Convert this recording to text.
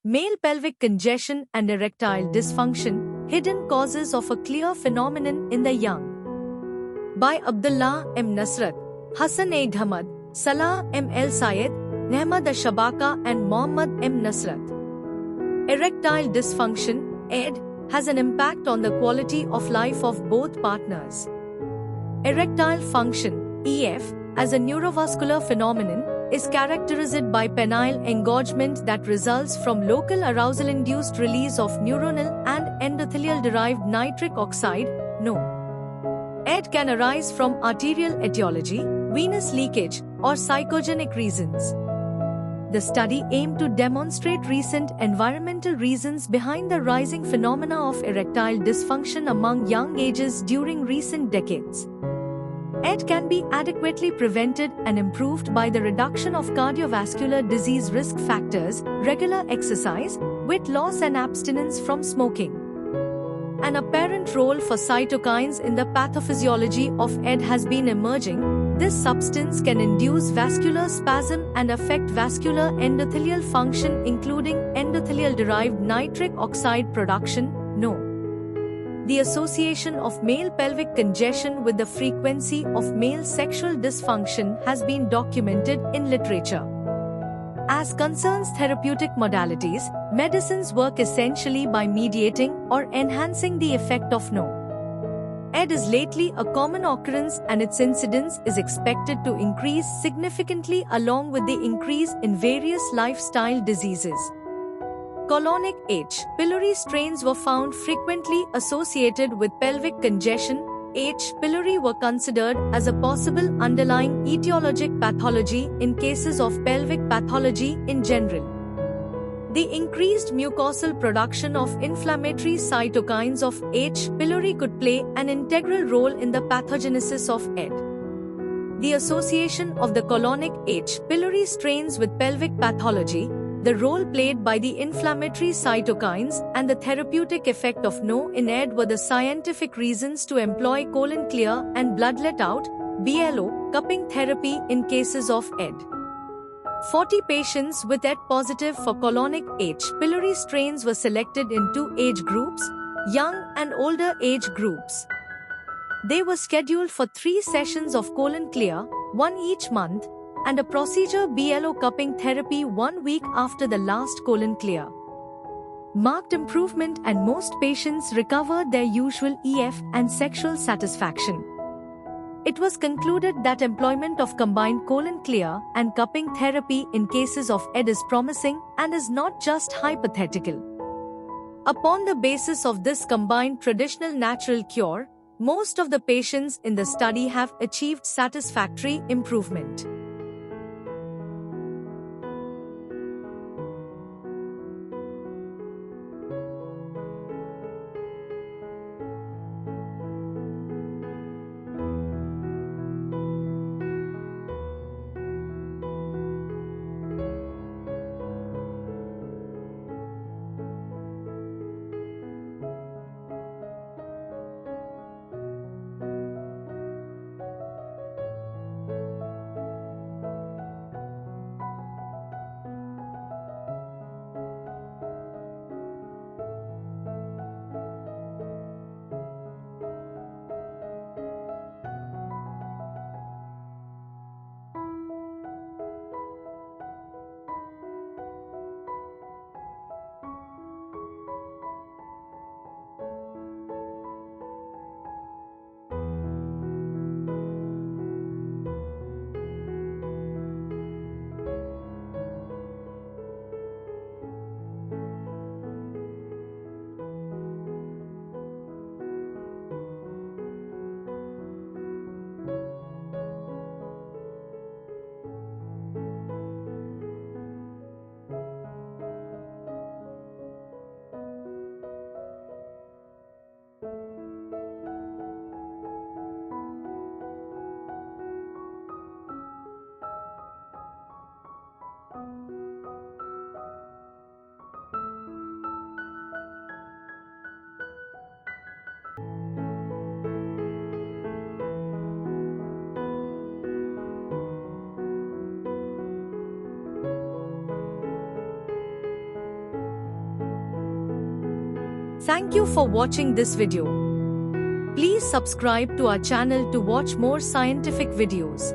Male pelvic congestion and erectile dysfunction, hidden causes of a clear phenomenon in the young. By Abdullah M. Nasrat, Hassan A. Dhamad, Salah M. El Sayed, Nehmad Shabaka and Mohammad M. Nasrat. Erectile dysfunction, ED, has an impact on the quality of life of both partners. Erectile function, EF, as a neurovascular phenomenon, is characterized by penile engorgement that results from local arousal-induced release of neuronal and endothelial-derived nitric oxide, NO. ED can arise from arterial etiology, venous leakage, or psychogenic reasons. The study aimed to demonstrate recent environmental reasons behind the rising phenomena of erectile dysfunction among young ages during recent decades. ED can be adequately prevented and improved by the reduction of cardiovascular disease risk factors, regular exercise, weight loss and abstinence from smoking. An apparent role for cytokines in the pathophysiology of ED has been emerging. This substance can induce vascular spasm and affect vascular endothelial function, including endothelial-derived nitric oxide production, NO. The association of male pelvic congestion with the frequency of male sexual dysfunction has been documented in literature. As concerns therapeutic modalities, medicines work essentially by mediating or enhancing the effect of NO. ED is lately a common occurrence and its incidence is expected to increase significantly along with the increase in various lifestyle diseases. Colonic H. pylori strains were found frequently associated with pelvic congestion. H. pylori were considered as a possible underlying etiologic pathology in cases of pelvic pathology in general. The increased mucosal production of inflammatory cytokines of H. pylori could play an integral role in the pathogenesis of ED. The association of the colonic H. pylori strains with pelvic pathology, the role played by the inflammatory cytokines, and the therapeutic effect of NO in ED were the scientific reasons to employ colon clear and blood let out (BLO) cupping therapy in cases of ED. 40 patients with ED positive for colonic H. pylori strains were selected in two age groups, young and older age groups. They were scheduled for 3 sessions of colon clear, one each month, and a procedure BLO cupping therapy 1 week after the last colon clear. Marked improvement and most patients recovered their usual EF and sexual satisfaction. It was concluded that employment of combined colon clear and cupping therapy in cases of ED is promising and is not just hypothetical. Upon the basis of this combined traditional natural cure, most of the patients in the study have achieved satisfactory improvement. Thank you for watching this video. Please subscribe to our channel to watch more scientific videos.